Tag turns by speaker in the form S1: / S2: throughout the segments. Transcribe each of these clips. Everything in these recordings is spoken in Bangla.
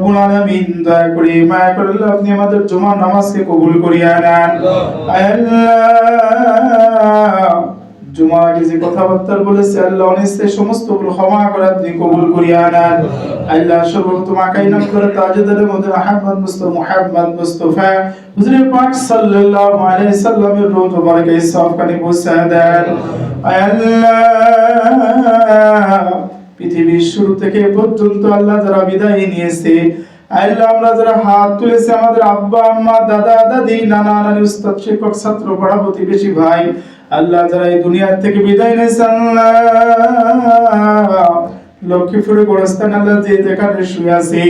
S1: রব্বুল আলামিন দয়া করে মায়া করে আল্লাহ আপনি আমাদের জুমার নামাজকে কবুল করিয়া নেন। আল্লাহ জুমার আগে যে কথাবার্তা বলেছে আল্লাহ অনিশ্চয় সমস্ত ভুল ক্ষমা করে আপনি কবুল করিয়া নেন। আল্লাহ সর্বপ্রথম আকাই নাম করে তাজদারে মধ্যে মুহাম্মদ মুস্তাফা হুজুর পাক সাল্লাল্লাহু আলাইহি সাল্লামের রোজ মুবারকে সাফকানি পৌঁছে দেন। আল্লাহ পৃথিবীর শুরু থেকে পর্যন্ত আল্লাহ যারা বিদায় নিয়েছে, আল্লাহ আমরা যারা হাত তুলেছে আমাদের আব্বা আম্মা দাদা দাদি নানা নানি উস্তাদ শিক্ষক ছাত্র পাড়া প্রতিবেশী ভাই আল্লাহ যারা এই দুনিয়া থেকে বিদায় নিয়েছে আল্লাহ লক্ষ্মীপুরে গোরস্থান আল্লাহ যে যেখানে শুয়ে আছে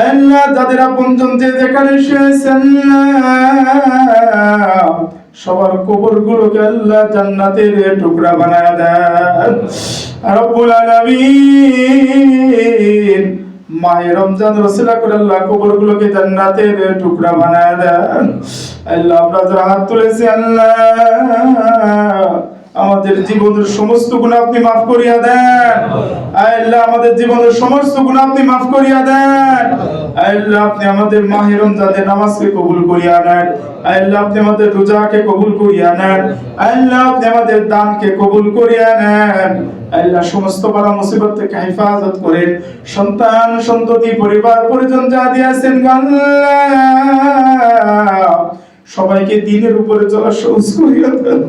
S1: আল্লাহ যাদের আপনজন যে যেখানে শুয়ে আছে আল্লাহ সবার কবরগুলোকে আল্লাহ জান্নাতের টুকরা বানায় দেন রব্বুল আলামিন। মাহে রমজান রসিলা করে আল্লাহ কবরগুলোকে জান্নাতের টুকরা বানায় দেন। আল্লাহ আমরা যারা হাত তুলেছি আল্লাহ আমাদের জীবনের সমস্ত গুনাহ আপনি মাফ করিয়া দেন। আল্লাহ আমাদের জীবনের সমস্ত গুনাহ আপনি মাফ করিয়া দেন। আল্লাহ আপনি আমাদের মাহে রমজানের নামাজকে কবুল করিয়া নেন। আল্লাহ আপনি আমাদের রোজাকে কবুল করিয়া নেন। আল্লাহ আপনি আমাদের দানকে কবুল করিয়া নেন। আল্লাহ সমস্ত বালা মুসিবত থেকে হেফাজত করেন। সন্তান সন্ততি পরিবার পরিজন যা দিয়েছেন আল্লাহ সবাইকে দ্বীনের উপরে চলা সহজ করিয়া দেন।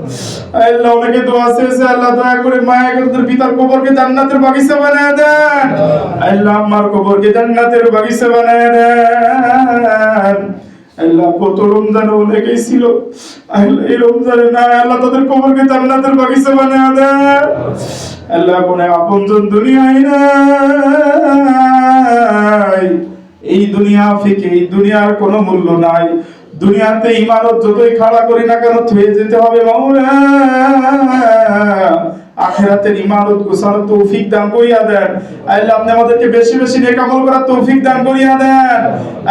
S1: আল্লাহ অনেকে দোয়া চেয়েছে আল্লাহ দয়া করে মায়ের পিতার কবরকে জান্নাতের বাগিচা বানায় দেন। আল্লাহ আমার কবরকে জান্নাতের বাগিচা বানায় দেন। আল্লাহ কত রমজানে অনেকেই ছিল আল্লাহ এই রমজানে না আল্লাহ তাদের কবরকে জান্নাতের বাগিচা বানায় দেন। আল্লাহ কোন আপনজন দুনিয়ায় নাই, এই দুনিয়া থেকে এই দুনিয়ার কোনো মূল্য নাই। দুনিয়াতে ইমারত যতই খাড়া করি না কেন থুয়ে যেতে হবে মাওলা। আখিরাতের ইমারত গোছানোর তৌফিক দান করিয়া দেন। আল্লাহ আপনি আমাদেরকে বেশি বেশি নেক আমল করার তৌফিক দান করিয়া দেন।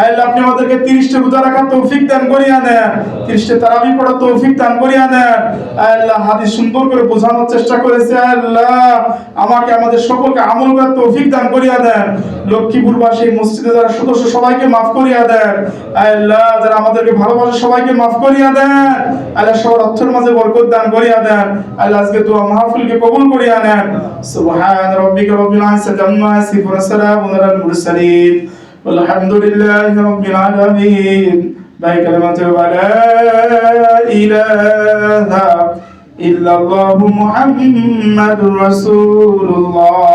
S1: আল্লাহ আপনি আমাদেরকে 30টা রোজা রাখার তৌফিক দান করিয়া দেন। 30টা তারাবি পড়ার তৌফিক দান করিয়া দেন। আল্লাহ হাদিস সুন্দর করে বোঝানোর চেষ্টা করেছে আল্লাহ আমাকে আমাদের সকলকে আমল করার তৌফিক দান করিয়া দেন। লক্ষ্মীপুরবাসী মসজিদে যারা সদস্য সবাইকে মাফ করিয়া দেন। আল্লাহ যারা আমাদেরকে ভালোবাসে সবাইকে মাফ করিয়া দেন। আল্লাহ সবার অর্থের মাঝে বরকত দান করিয়া দেন। আল্লাহ আজকে দোয়া মাহফিলকে কবুল করিয়া নেন। সুবহান রাব্বিকা রাব্বিল ইজ্জাতি আম্মা ইয়াসিফুন ওয়া সালামুন আলাল মুরসালিন ওয়ালহামদুলিল্লাহি রাব্বিল আলামিন। বাই কালিমাতু লা ইলাহা ইল্লাল্লাহু মুহাম্মাদুর রাসূলুল্লাহ।